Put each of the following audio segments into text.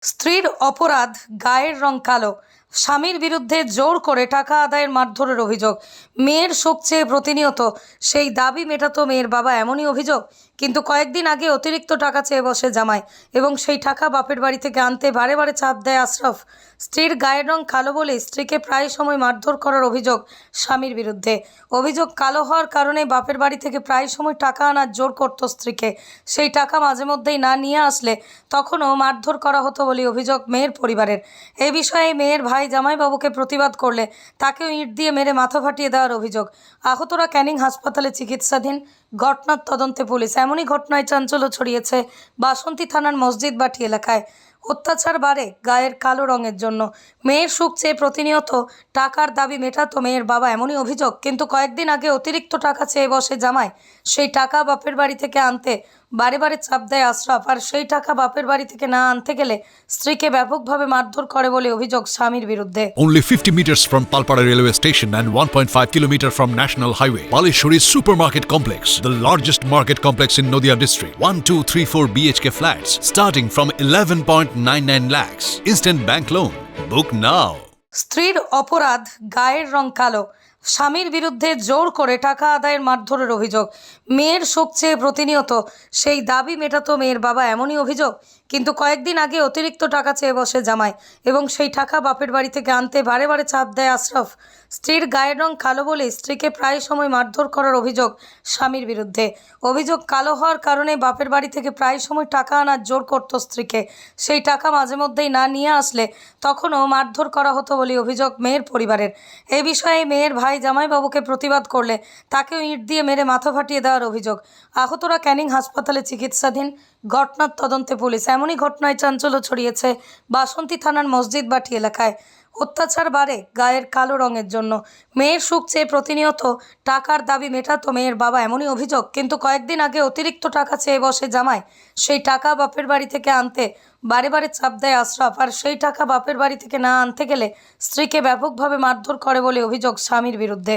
স্ত্রীর অপরাধ, গায়ের রং কালো। স্বামীর বিরুদ্ধে জোর করে টাকা আদায়ের মারধরের অভিযোগ। মেয়ের শোক চেয়ে প্রতিনিয়ত সেই দাবি মেটাতো মেয়ের বাবা, এমনই অভিযোগ। কিন্তু কয়েকদিন আগে অতিরিক্ত টাকা চেয়ে বসে জামাই এবং সেই টাকা বাপের বাড়ি থেকে আনতে বারে বারে চাপ দেয় আশরাফ। স্ত্রীর গায়ের রং কালো বলে স্ত্রীকে প্রায় সময় মারধর করার অভিযোগ স্বামীর বিরুদ্ধে। অভিযোগ, কালো হওয়ার কারণে বাপের বাড়ি থেকে প্রায় সময় টাকা আনার জোর করত স্ত্রীকে। সেই টাকা মাঝে মধ্যেই না নিয়ে আসলে তখনও মারধর করা হতো বলে অভিযোগ মেয়ের পরিবারের। এ বিষয়ে মেয়ের ভাই জামাইবাবুকে প্রতিবাদ করলে তাকেও ইট দিয়ে মেরে মাথা ফাটিয়ে দেওয়ার অভিযোগ। আহতরা ক্যানিং হাসপাতালে চিকিৎসাধীন। ঘটনার তদন্তে পুলিশ। এমনই ঘটনায় চাঞ্চল্য ছড়িয়েছে বাসন্তী থানার মসজিদ বাটি এলাকায়। অত্যাচার বাড়ে গায়ের কালো রঙের জন্য। মেয়ের সুখ চেয়ে প্রতিনিয়ত টাকার দাবি মেটাতো মেয়ের বাবা, এমনই অভিযোগ। কিন্তু কয়েকদিন আগে অতিরিক্ত টাকা চেয়ে বসে জামাই। সেই টাকা বাপের বাড়ি থেকে আনতে বারে বারে চাপ দেয় আশরাফ। আর সেই টাকা বাপের বাড়ি থেকে না আনতে গেলে স্ত্রীকে ব্যাপকভাবে মারধর করে বলে অভিযোগ স্বামীর বিরুদ্ধে। Only 50 meters from Palpara railway station and 1.5 kilometer from National Highway, Palishuri Supermarket Complex, the largest market complex in Nadia district. 1, 2, 3, 4 BHK flats starting from 11.99 lakhs. Instant bank loan. Book now. স্ত্রীর অপরাধ, গায়ের রং কালো। স্বামীর বিরুদ্ধে জোর করে টাকা আদায়ের মারধরের অভিযোগ। মেয়ের শোক চেয়ে প্রতিনিয়ত সেই দাবি মেটাতো মেয়ের বাবা, এমনই অভিযোগ। কিন্তু কয়েকদিন আগে অতিরিক্ত টাকা চেয়ে বসে জামাই এবং সেই টাকা বাপের বাড়ি থেকে আনতে বারে বারে চাপ দেয় আশরাফ। স্ত্রীর গায়ের রং কালো বলে স্ত্রীকে প্রায় সময় মারধর করার অভিযোগ স্বামীর বিরুদ্ধে। অভিযোগ, কালো হওয়ার কারণে বাপের বাড়ি থেকে প্রায় সময় টাকা আনার জোর করত স্ত্রীকে। সেই টাকা মাঝে মধ্যেই না নিয়ে আসলে তখনও মারধর করা হতো বলে অভিযোগ মেয়ের পরিবারের। এ বিষয়ে মেয়ের ভাই জামাইবাবুকে প্রতিবাদ করলে তাকেও ইট দিয়ে মেরে মাথা ফাটিয়ে দেওয়ার অভিযোগ। আহতরা ক্যানিং হাসপাতালে চিকিৎসাধীন। ঘটনার তদন্তে পুলিশ। এমনই ঘটনায় চাঞ্চল্য ছড়িয়েছে বাসন্তী থানার মসজিদ বাটি এলাকায়। অত্যাচার বাড়ে গায়ের কালো রঙের জন্য। মেয়ের সুখ চেয়ে প্রতিনিয়ত টাকার দাবি মেটাতো মেয়ের বাবা, এমনই অভিযোগ। কিন্তু কয়েকদিন আগে অতিরিক্ত টাকা চেয়ে বসে জামাই। সেই টাকা বাপের বাড়ি থেকে আনতে বারে বারে চাপ দেয় আশরাফ। আর সেই টাকা বাপের বাড়ি থেকে না আনতে গেলে স্ত্রীকে ব্যাপকভাবে মারধর করে বলে অভিযোগ স্বামীর বিরুদ্ধে।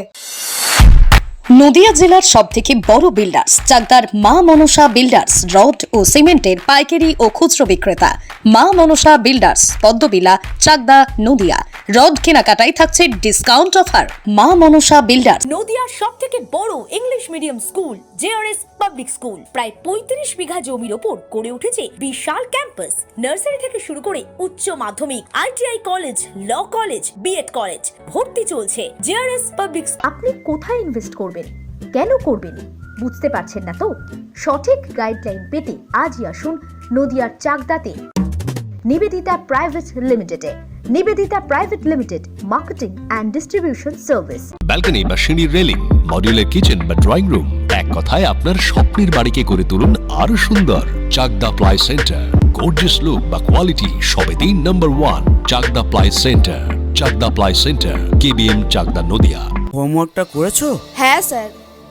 নদিয়া জেলার সবথেকে বড় বিল্ডার্স চাকদার মা মনসা বিল্ডার্স, রড ও সিমেন্টের পাইকারি ও খুচরো বিক্রেতা। মা মনসা বিল্ডার্স, পদ্মবিলা, চাকদা, নদিয়া। রড কেনাকাটায় থাকছে ডিসকাউন্ট অফার। মা মনসা বিল্ডার্স। নদিয়ার সবথেকে বড় English medium school JRS public school, প্রায় 35 বিঘা জমির ওপর গড়ে উঠেছে বিশাল ক্যাম্পাস। নার্সারি থেকে শুরু করে উচ্চ মাধ্যমিক, ITI college, law college, BEd college ভর্তি চলছে। JRS public. আপনি কোথায় ইনভেস্ট করবেন, কেন করবেন বুঝতে পারছেন না তো? সঠিক গাইডলাইন পেতে আজই আসুন নদিয়ার চাকদাতে নিবেদিতা প্রাইভেট লিমিটেডে। Nivedita private limited, marketing and distribution service. Balcony বা সিঁড়ির রেলিং, মডিউলার কিচেন বা ড্রয়িং রুম, এক কথায় আপনার স্বপ্নের বাড়িকে করে তুলুন আরো সুন্দর। Chakdah ply centre, gorgeous look বা কোয়ালিটি সবেতেই number 1। Chakdah ply centre, Chakdah ply centre, KBM, Chakdah, Nadia. হোমওয়ার্কটা করেছো? হ্যাঁ স্যার।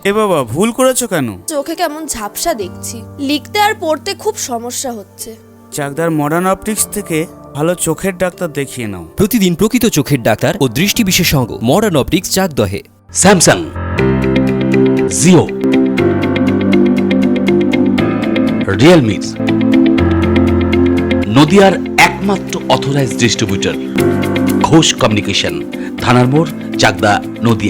এ বাবা, ভুল করেছো কেন? চোখে কেমন ঝাপসা দেখছি, লিখতে আর পড়তে খুব সমস্যা হচ্ছে। চাকদার মডার্ন অপটিক্স থেকে ভালো চোখের ডাক্তার দেখিয়ে নাও। প্রতিদিন প্রকৃত চোখের ডাক্তার ও দৃষ্টি বিশেষজ্ঞ মডার্ন অপটিক্স চাকদহে। স্যামসাং, জিও, রিয়েলমি, নদিয়ার একমাত্র অথরাইজড ডিস্ট্রিবিউটর ঘোষ কমিউনিকেশন, থানার মোড়, চাকদা, নদিয়া।